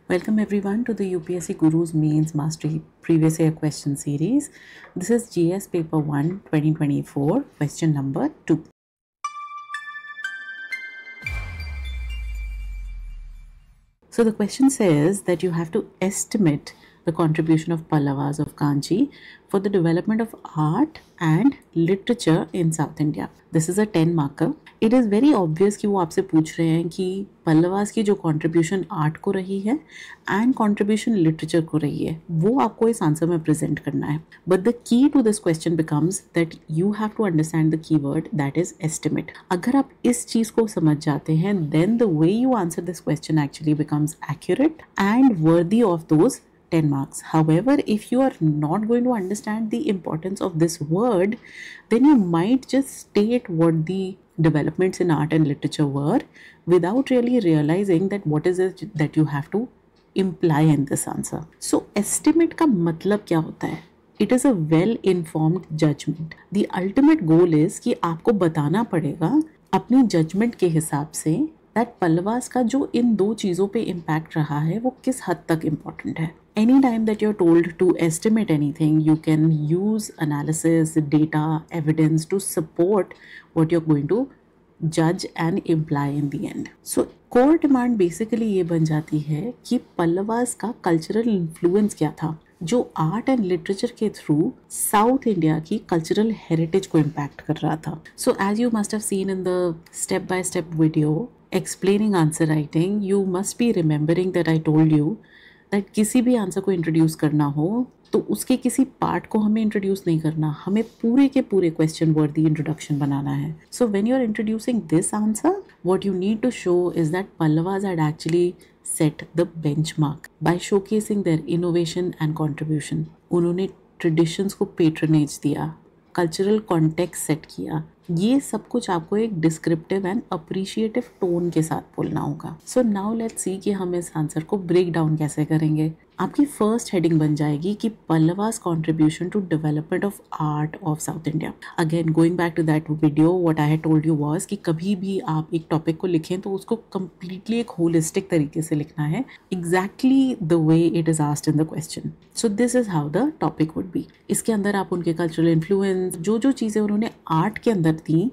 Welcome everyone to the UPSC Guru's Mains Mastery Previous Year Question Series. This is GS Paper 1 2024, question number 2. So the question says that you have to estimate the contribution of Pallavas of Kanchi for the development of art and literature in South India. This is a 10 marker. It is very obvious कि वो आपसे पूछ रहे हैं कि पल्लवास की जो contribution art को रही है एंड कंट्रीब्यूशन लिटरेचर को रही है वो आपको इस आंसर में प्रेजेंट करना है. But the key to this question becomes that you have to understand the keyword that is estimate. अगर आप इस चीज को समझ जाते हैं then the way you answer this question actually becomes accurate and worthy of those 10 marks. However, if you are not going to understand the importance of this word, then you might just state what the developments in art and literature were without really realizing that what is it that you have to imply in this answer. So, estimate का मतलब क्या होता है? It is a well-informed judgment. The ultimate goal is कि आपको बताना पड़ेगा अपनी judgment के हिसाब से दैट पल्लवास का जो इन दो चीज़ों पे इम्पैक्ट रहा है वो किस हद तक इम्पॉर्टेंट है. Any time that you are told to estimate anything you can use analysis data evidence to support what you are going to जज and imply in the end. So core demand basically ये बन जाती है कि पल्लवास का cultural influence क्या था जो आर्ट एंड लिटरेचर के थ्रू साउथ इंडिया की कल्चरल हेरिटेज को इम्पैक्ट कर रहा था. So as you must have seen in the step by step video explaining answer writing, you must be remembering that I told you that किसी भी answer को introduce करना हो तो उसके किसी पार्ट को हमें इंट्रोड्यूस नहीं करना, हमें पूरे के पूरे क्वेश्चन वर्दी इंट्रोडक्शन बनाना है. So when you are introducing this answer what you need to show is that Pallavas had actually set the benchmark by showcasing their innovation and contribution. उन्होंने ट्रेडिशंस को पेट्रनेज दिया, कल्चरल कॉन्टेक्स्ट सेट किया. ये सब कुछ आपको एक डिस्क्रिप्टिव एंड अप्रिशिएटिव टोन के साथ बोलना होगा. सो नाउ लेट्स सी कि हम इस आंसर को ब्रेक डाउन कैसे करेंगे. आपकी फर्स्ट हेडिंग बन जाएगी कि Pallavas contribution to development of art of South India. Again going back to that video what I had told you was कि कभी भी आप एक टॉपिक को लिखें तो उसको कंप्लीटली एक होलिस्टिक तरीके से लिखना है, exactly the way it is asked in the question. So this is how the topic would be. इसके अंदर आप उनके कल्चरल इन्फ्लुएंस जो चीज़ें उन्होंने आर्ट के अंदर थी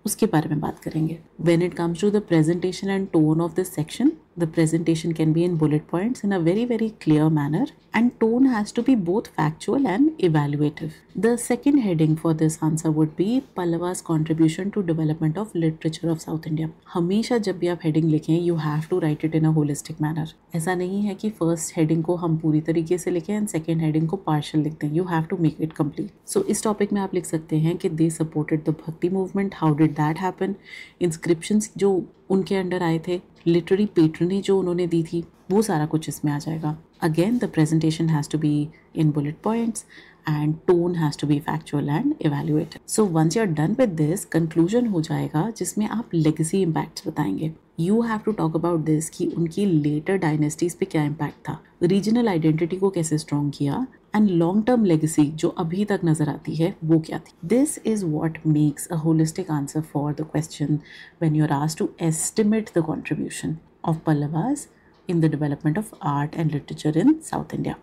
उसके बारे में बात करेंगे. When it comes to the presentation and tone of this section, the presentation can be in bullet points in a very clear manner and tone has to be both factual and evaluative. The second heading for this answer would be Pallava's contribution to development of literature of South India. हमेशा जब भी आप heading लिखें you have to write it in a holistic manner. ऐसा नहीं है कि first heading को हम पूरी तरीके से लिखें and second heading को partial लिख दें. You have to make it complete. So इस topic में आप लिख सकते हैं कि they supported the Bhakti movement. How did that happen? Inscriptions जो उनके अंडर आए थे, लिटरेरी पेट्रनेज जो उन्होंने दी थी, वो सारा कुछ इसमें आ जाएगा. Again the presentation has to be in bullet points and tone has to be factual and evaluated. So once you are done with this conclusion हो जाएगा जिसमें आप लेगेसी इम्पैक्ट्स बताएंगे. You have to talk about this कि उनकी letter dynasties पे क्या impact था, रीजनल आइडेंटिटी को कैसे स्ट्रॉन्ग किया एंड लॉन्ग टर्म लेगेसी जो अभी तक नजर आती है वो क्या थी. This is what makes a holistic answer for the question when you are asked to estimate the contribution of Pallavas in the development of art and literature in South India.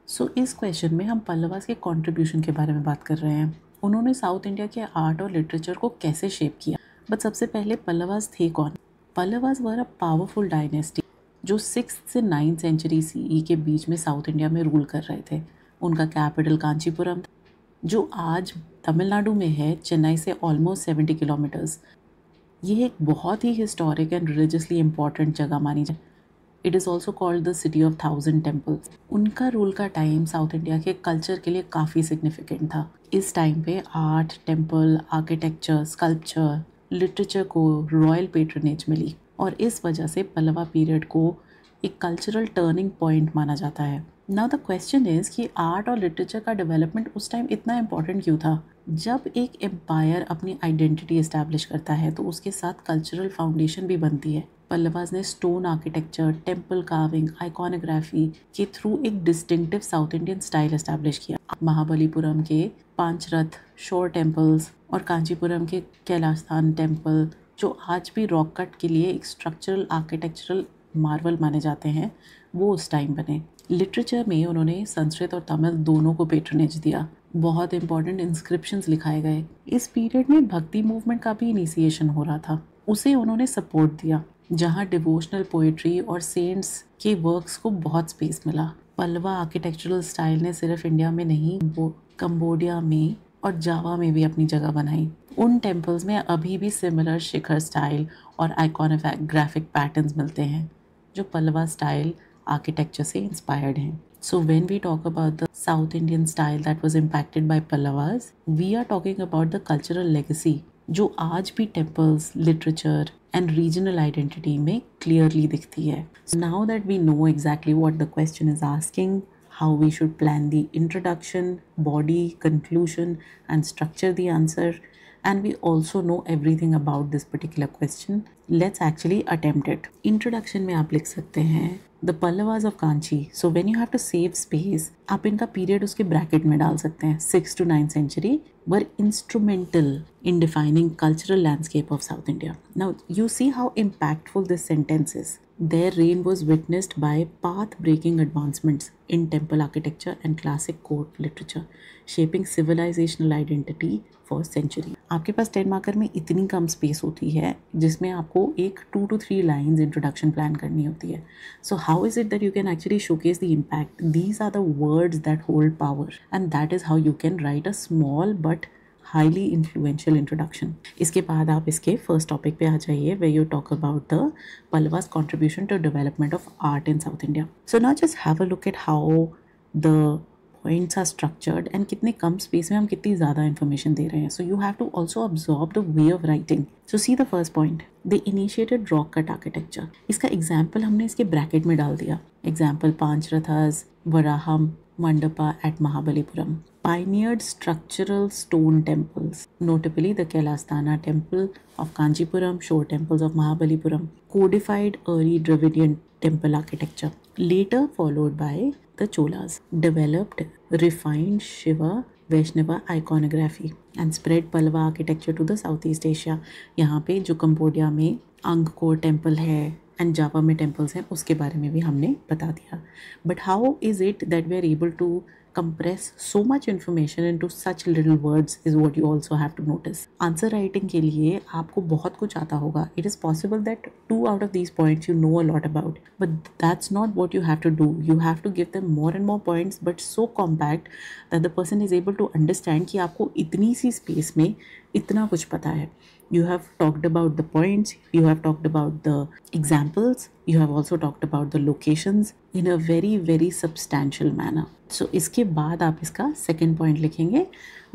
So इस क्वेश्चन में हम पल्लवास के contribution के बारे में बात कर रहे हैं. उन्होंने साउथ इंडिया के आर्ट और लिटरेचर को कैसे शेप किया. बट सबसे पहले पल्लवास थे कौन. पल्लवास वर अ पावरफुल डायनेस्टी जो 6th से 9th सेंचुरी CE के बीच में साउथ इंडिया में रूल कर रहे थे. उनका कैपिटल कांचीपुरम जो आज तमिलनाडु में है, चेन्नई से ऑलमोस्ट 70 किलोमीटर्स. ये एक बहुत ही हिस्टोरिक एंड रिलीजियसली इम्पॉर्टेंट जगह मानी जाए. It is also called the city of 1000 temples. उनका रूल का टाइम साउथ इंडिया के कल्चर के लिए काफ़ी सिग्निफिकेंट था. इस टाइम पे art, temple, architecture, sculpture, literature को रॉयल पेट्रनेज मिली और इस वजह से पल्लवा पीरियड को एक कल्चरल टर्निंग पॉइंट माना जाता है. नाउ द क्वेश्चन इज कि आर्ट और लिटरेचर का डेवलपमेंट उस टाइम इतना इम्पॉर्टेंट क्यों था. जब एक एम्पायर अपनी आइडेंटिटी इस्टेब्लिश करता है तो उसके साथ कल्चरल फाउंडेशन भी बनती है. पल्लवास ने stone architecture, temple carving, iconography के थ्रू एक distinctive south Indian style establish किया. महाबलीपुरम के पांचरथ शोर टेम्पल्स और कांचीपुरम के कैलाशस्थान टेम्पल जो आज भी रॉक कट के लिए एक स्ट्रक्चरल आर्किटेक्चरल मार्वल माने जाते हैं, वो उस टाइम बने। लिटरेचर में उन्होंने संस्कृत और तमिल दोनों को पेट्रनेज दिया। बहुत इंपॉर्टेंट इंस्क्रिप्शंस लिखाए गए। इस पीरियड में भक्ति मूवमेंट का भी इनिशिएशन हो रहा था, उसे उन्होंने सपोर्ट दिया, जहाँ डिवोशनल पोएट्री और सेंट्स के वर्क्स को बहुत स्पेस मिला। पल्लवा आर्किटेक्चरल स्टाइल ने सिर्फ इंडिया में नहीं, कंबोडिया में और जावा में भी अपनी जगह बनाई। उन टेम्पल्स में अभी भी सिमिलर शिखर स्टाइल और आइकॉनोग्राफिक पैटर्न्स मिलते हैं जो पल्लवा स्टाइल आर्किटेक्चर से इंस्पायर्ड हैं। So when we talk about the South Indian style that was impacted by Pallavas, we are talking about the cultural legacy जो आज भी temples, literature and regional identity में clearly दिखती है. So now that we know exactly what the question is asking, how we should plan the introduction, body, conclusion and structure the answer, and we also know everything about this particular question, let's actually attempt it. Introduction में आप लिख सकते हैं The Pallavas of Kanchi. So when you have to save space, आप इनका period उसके bracket में डाल सकते हैं. 6th to 9th century were instrumental in defining cultural landscape of South India. Now you see how impactful this sentence is. Their reign was witnessed by path-breaking advancements in temple architecture and classic court literature, shaping civilizational identity for centuries. आपके पास 10 marker में इतनी कम space होती है जिसमें आपको एक 2 to 3 lines introduction plan करनी होती है. So how is it that you can actually showcase the impact? These are the words that hold power, and that is how you can write a small but highly influential introduction. इसके बाद आप इसके first topic पे आ जाइए where you talk about the Pallavas contribution to development of art in South India. So now just have a look at how the points are structured and कितने कम space में हम कितनी ज़्यादा information दे रहे हैं. So you have to also absorb the way of writing. So see the first point. They initiated rock cut architecture. इसका example हमने इसके bracket में डाल दिया. Example Panchrathas, Varaham, Mandapa at Mahabalipuram. Pioneered structural stone temples, notably the Kailasthana temple of Kanchipuram, shore temples of Mahabalipuram. Codified early Dravidian temple architecture. Later followed by the Cholas. Developed refined Shiva Vaishnava iconography and spread Pallava architecture to the Southeast Asia. यहाँ पे जो Cambodia में Angkor temple है and जावा में temples हैं उसके बारे में भी हमने बता दिया. But how is it that we are able to compress so much information into such little words is what you also have to notice. Answer writing के लिए आपको बहुत कुछ आता होगा. It is possible that 2 out of these points you know a lot about, but that's not what you have to do. You have to give them more and more points, but so compact that the person is able to understand कि आपको इतनी सी space में इतना कुछ पता है. You have talked about the points, you have talked about the examples, you have also talked about the locations in a very very substantial manner. So इसके बाद आप इसका second point लिखेंगे,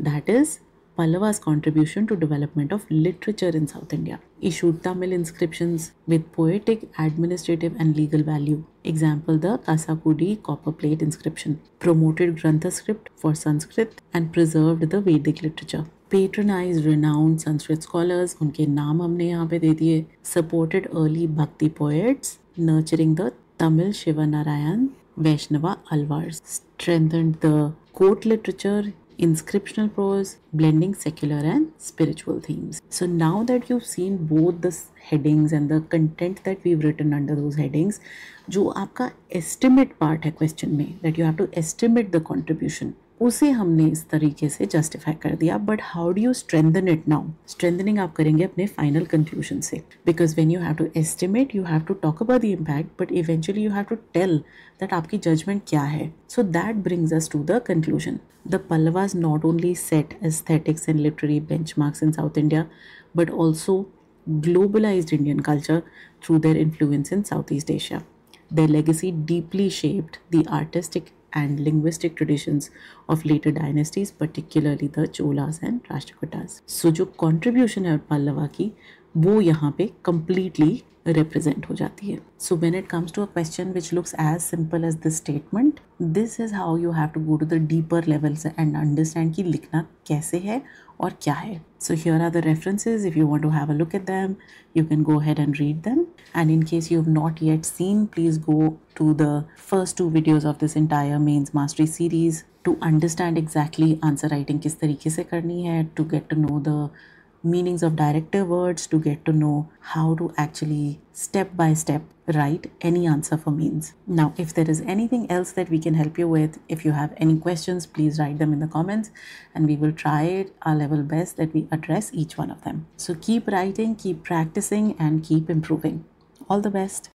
that is Pallava's contribution to development of literature in South India. Issued Tamil inscriptions with poetic, administrative and legal value. Example the Kasakudi copper plate inscription. Promoted Grantha script for Sanskrit and preserved the Vedic literature. Patronized renowned Sanskrit scholars, उनके नाम हमने यहाँ पे दे दिए. Supported early Bhakti poets, nurturing the Tamil Shiva Narayan Vaishnava alvars. Strengthened the court literature, inscriptional prose, blending secular and spiritual themes. So now that you've seen both the headings and the content that we've written under those headings, जो आपका estimate part है question में, that you have to estimate the contribution, उसे हमने इस तरीके से justify कर दिया. But how do you strengthen it now? Strengthening आप करेंगे अपने फाइनल कंक्लूजन से, because when you have to estimate you have to talk about the impact, but eventually you have to tell that आपकी judgment क्या है. So that brings us to the conclusion. The Pallavas not only set aesthetics and literary benchmarks in South India, but also globalized Indian culture through their influence in Southeast Asia. Their legacy deeply shaped the artistic and linguistic traditions of later dynasties, particularly the Cholas and Rashtrakutas. So जो contribution है पल्लवा की वो यहाँ पे completely represent हो जाती है. So when it comes to a question which looks as simple as this statement, this is how you have to go to the deeper levels and understand कि लिखना कैसे है और क्या है. So here are the references. If you want to have a look at them, you can go ahead and read them. And in case you have not yet seen, please go to the first 2 videos of this entire mains mastery series to understand exactly answer writing किस तरीके से करनी है, to get to know the meanings of directive words, to get to know how to actually step by step write any answer for means. Now, if there is anything else that we can help you with, if you have any questions, please write them in the comments and we will try our level best that we address each one of them. So keep writing, keep practicing, and keep improving. All the best.